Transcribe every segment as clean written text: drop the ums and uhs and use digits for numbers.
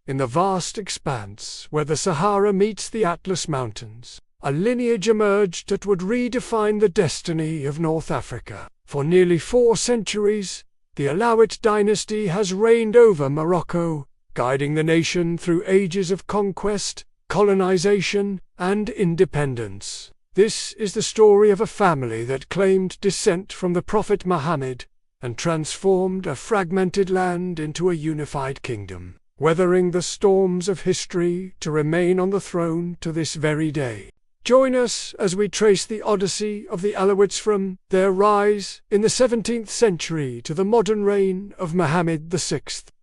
in the vast expanse where the Sahara meets the Atlas Mountains, a lineage emerged that would redefine the destiny of North Africa. For nearly 4 centuries, the Alaouite Dynasty has reigned over Morocco, guiding the nation through ages of conquest, colonization, and independence. This is the story of a family that claimed descent from the Prophet Muhammad and transformed a fragmented land into a unified kingdom, weathering the storms of history to remain on the throne to this very day. Join us as we trace the odyssey of the Alaouites from their rise in the 17th century to the modern reign of Mohammed VI.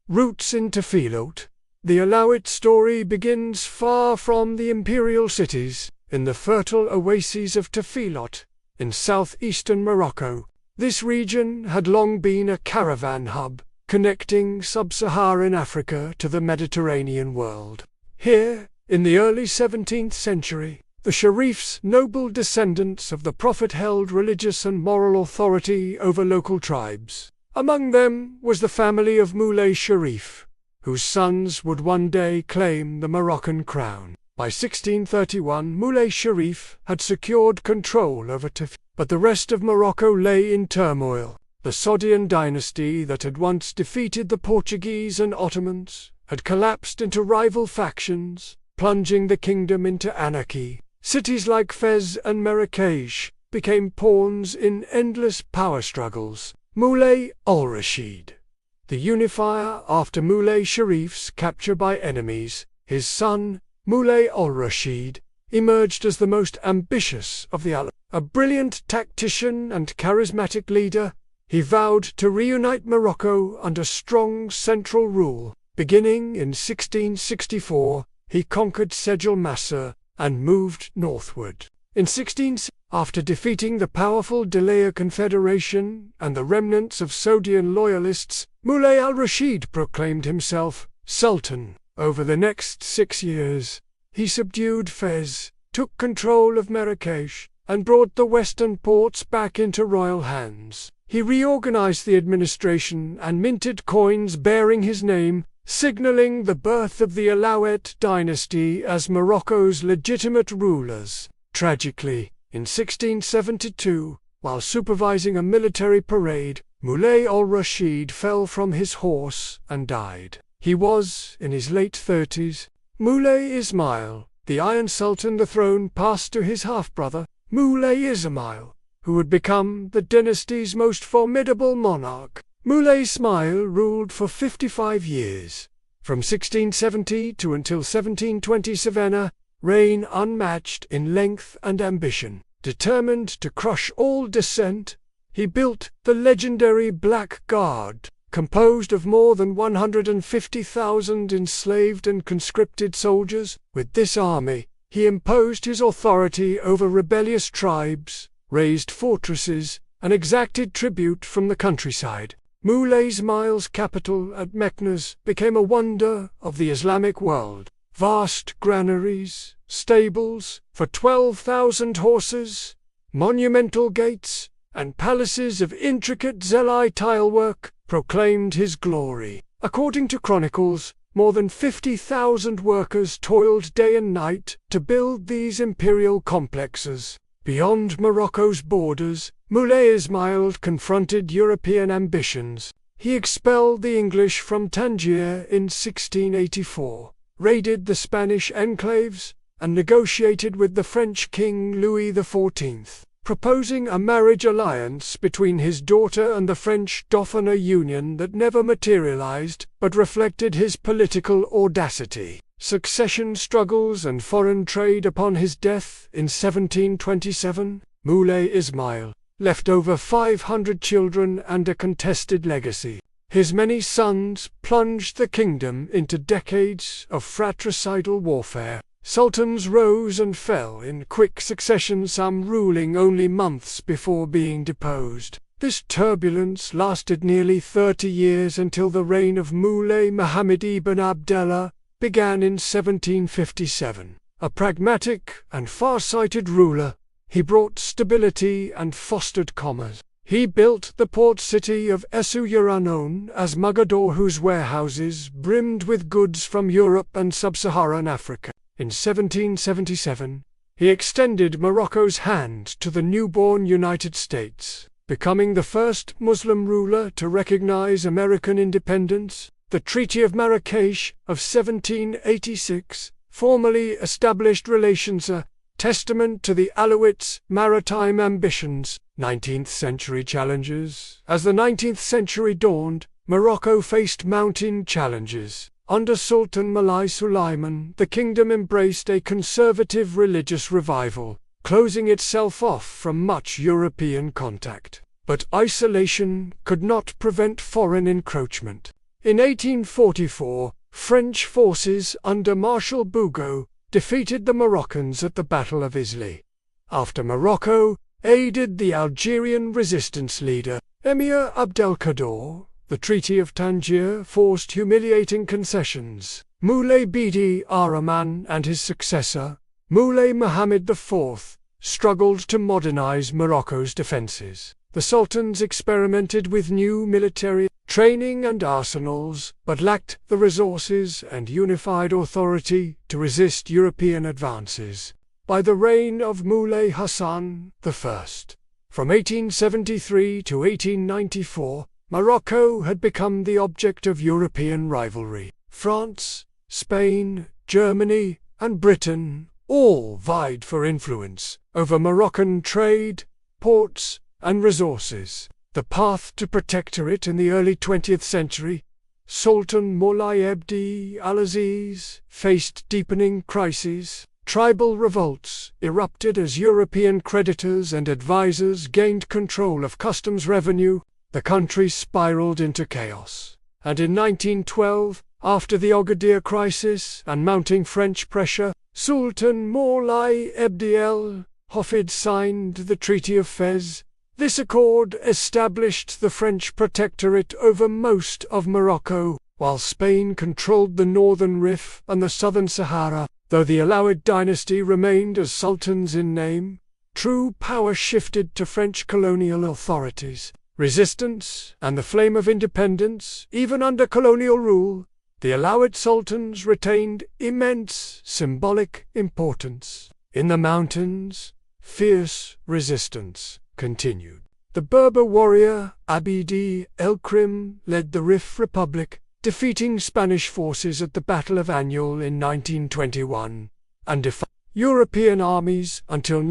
Roots in Tafilalt. The Alaouite story begins far from the imperial cities, in the fertile oases of Tafilalt, in southeastern Morocco. This region had long been a caravan hub, connecting sub-Saharan Africa to the Mediterranean world. Here, in the early 17th century, the Sharifs, noble descendants of the Prophet, held religious and moral authority over local tribes. Among them was the family of Moulay Sharif, whose sons would one day claim the Moroccan crown. By 1631, Moulay Sharif had secured control over Tafilalt, but the rest of Morocco lay in turmoil. The Sogdian dynasty that had once defeated the Portuguese and Ottomans had collapsed into rival factions, plunging the kingdom into anarchy. Cities like Fez and Marrakech became pawns in endless power struggles. Moulay al-Rashid, the unifier after Moulay Sharif's capture by enemies, his son, Moulay al-Rashid, emerged as the most ambitious of the Alaouites. A brilliant tactician and charismatic leader, he vowed to reunite Morocco under strong central rule. Beginning in 1664, he conquered Sejel Masr and moved northward. In 1660, after defeating the powerful Delayah Confederation and the remnants of Sogdian loyalists, Moulay al-Rashid proclaimed himself Sultan. Over the next 6 years, he subdued Fez, took control of Marrakech, and brought the western ports back into royal hands. He reorganized the administration and minted coins bearing his name, signaling the birth of the Alaouite dynasty as Morocco's legitimate rulers. Tragically, in 1672, while supervising a military parade, Moulay al-Rashid fell from his horse and died. He was in his late 30s. Moulay Ismail, the Iron Sultan, the throne passed to his half-brother, Moulay Ismail, who would become the dynasty's most formidable monarch. Moulay Ismail ruled for 55 years, from 1670 to until 1727, reign unmatched in length and ambition. Determined to crush all dissent, he built the legendary Black Guard, composed of more than 150,000 enslaved and conscripted soldiers. With this army, he imposed his authority over rebellious tribes, raised fortresses, and exacted tribute from the countryside. Moulay Ismail's capital at Meknes became a wonder of the Islamic world. Vast granaries, stables for 12,000 horses, monumental gates, and palaces of intricate Zelai tilework proclaimed his glory. According to chronicles, more than 50,000 workers toiled day and night to build these imperial complexes. Beyond Morocco's borders, Moulay Ismail confronted European ambitions. He expelled the English from Tangier in 1684, raided the Spanish enclaves, and negotiated with the French King Louis XIV, proposing a marriage alliance between his daughter and the French Dauphin, a union that never materialized but reflected his political audacity. Succession struggles and foreign trade. Upon his death in 1727, Moulay Ismail left over 500 children and a contested legacy. His many sons plunged the kingdom into decades of fratricidal warfare. Sultans rose and fell in quick succession, some ruling only months before being deposed. This turbulence lasted nearly 30 years until the reign of Moulay Mohammed ibn Abdallah began in 1757. A pragmatic and far-sighted ruler, he brought stability and fostered commerce. He built the port city of Essaouira known as Mogador, whose warehouses brimmed with goods from Europe and sub-Saharan Africa. In 1777, he extended Morocco's hand to the newborn United States, becoming the first Muslim ruler to recognize American independence. The Treaty of Marrakech of 1786 formally established relations, a testament to the Alaouites' maritime ambitions. 19th century challenges. As the 19th century dawned, Morocco faced mounting challenges. Under Sultan Moulay Ismail, the kingdom embraced a conservative religious revival, closing itself off from much European contact. But isolation could not prevent foreign encroachment. In 1844, French forces under Marshal Bugeaud defeated the Moroccans at the Battle of Isly. After Morocco aided the Algerian resistance leader, Emir Abdelkader, the Treaty of Tangier forced humiliating concessions. Moulay Ismail and his successor, Moulay Mohammed IV, struggled to modernize Morocco's defenses. The sultans experimented with new military training and arsenals, but lacked the resources and unified authority to resist European advances. By the reign of Moulay Hassan I, from 1873 to 1894, Morocco had become the object of European rivalry. France, Spain, Germany, and Britain all vied for influence over Moroccan trade, ports, and resources. The path to protectorate in the early 20th century, Sultan Mohammed V faced deepening crises. Tribal revolts erupted as European creditors and advisors gained control of customs revenue. The country spiraled into chaos. And in 1912, after the Agadir crisis and mounting French pressure, Sultan Moulay Ismail signed the Treaty of Fez. This accord established the French protectorate over most of Morocco, while Spain controlled the northern Rif and the southern Sahara. Though the Alaouite Dynasty remained as sultans in name, true power shifted to French colonial authorities. Resistance and the flame of independence, even under colonial rule, the Alaouite sultans retained immense symbolic importance. In the mountains, fierce resistance continued. The Berber warrior Abd el-Krim led the Rif Republic, defeating Spanish forces at the Battle of Anyel in 1921, and defied European armies until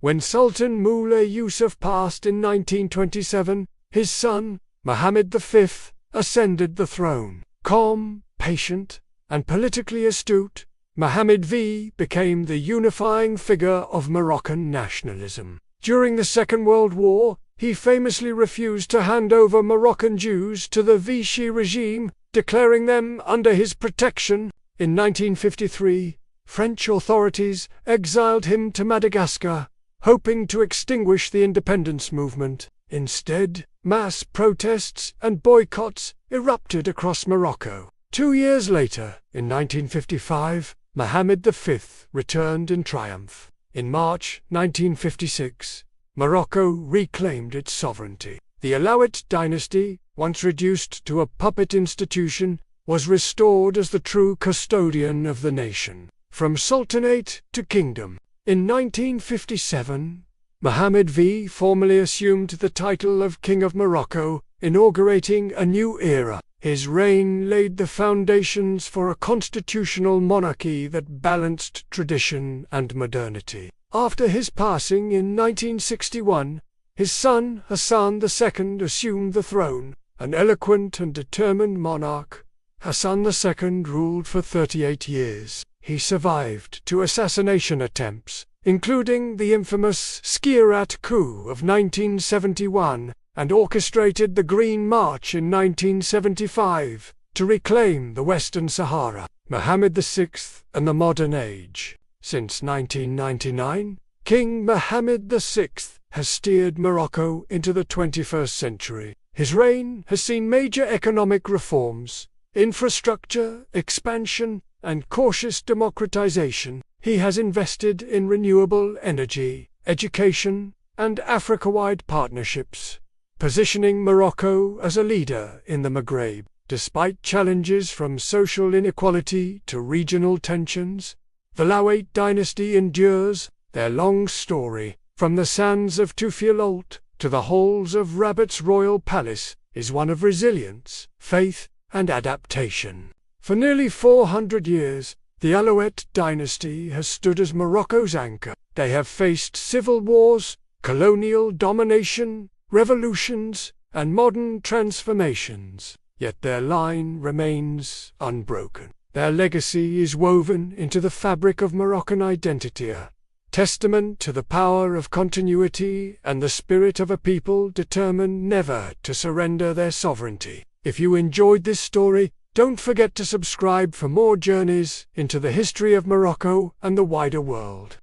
when Sultan Moulay Yusuf passed in 1927, his son, Mohammed V, ascended the throne. Calm, patient, and politically astute, Mohammed V became the unifying figure of Moroccan nationalism. During the Second World War, he famously refused to hand over Moroccan Jews to the Vichy regime, declaring them under his protection. In 1953, French authorities exiled him to Madagascar, hoping to extinguish the independence movement. Instead, mass protests and boycotts erupted across Morocco. 2 years later, in 1955, Mohammed V returned in triumph. In March 1956, Morocco reclaimed its sovereignty. The Alaouite dynasty, once reduced to a puppet institution, was restored as the true custodian of the nation. From sultanate to kingdom. In 1957, Mohammed V formally assumed the title of King of Morocco, inaugurating a new era. His reign laid the foundations for a constitutional monarchy that balanced tradition and modernity. After his passing in 1961, his son Hassan II assumed the throne. An eloquent and determined monarch, Hassan II ruled for 38 years. He survived 2 assassination attempts, including the infamous Skirat coup of 1971, and orchestrated the Green March in 1975 to reclaim the Western Sahara. Mohammed VI and the Modern Age. Since 1999, King Mohammed VI has steered Morocco into the 21st century. His reign has seen major economic reforms, infrastructure expansion, and cautious democratization. He has invested in renewable energy, education, and Africa-wide partnerships, positioning Morocco as a leader in the Maghreb. Despite challenges from social inequality to regional tensions, the Alaouite dynasty endures. Their long story, from the sands of Tafilalt to the halls of Rabat's royal palace, is one of resilience, faith, and adaptation. For nearly 400 years, the Alaouite dynasty has stood as Morocco's anchor. They have faced civil wars, colonial domination, revolutions, and modern transformations, yet their line remains unbroken. Their legacy is woven into the fabric of Moroccan identity, a testament to the power of continuity and the spirit of a people determined never to surrender their sovereignty. If you enjoyed this story, don't forget to subscribe for more journeys into the history of Morocco and the wider world.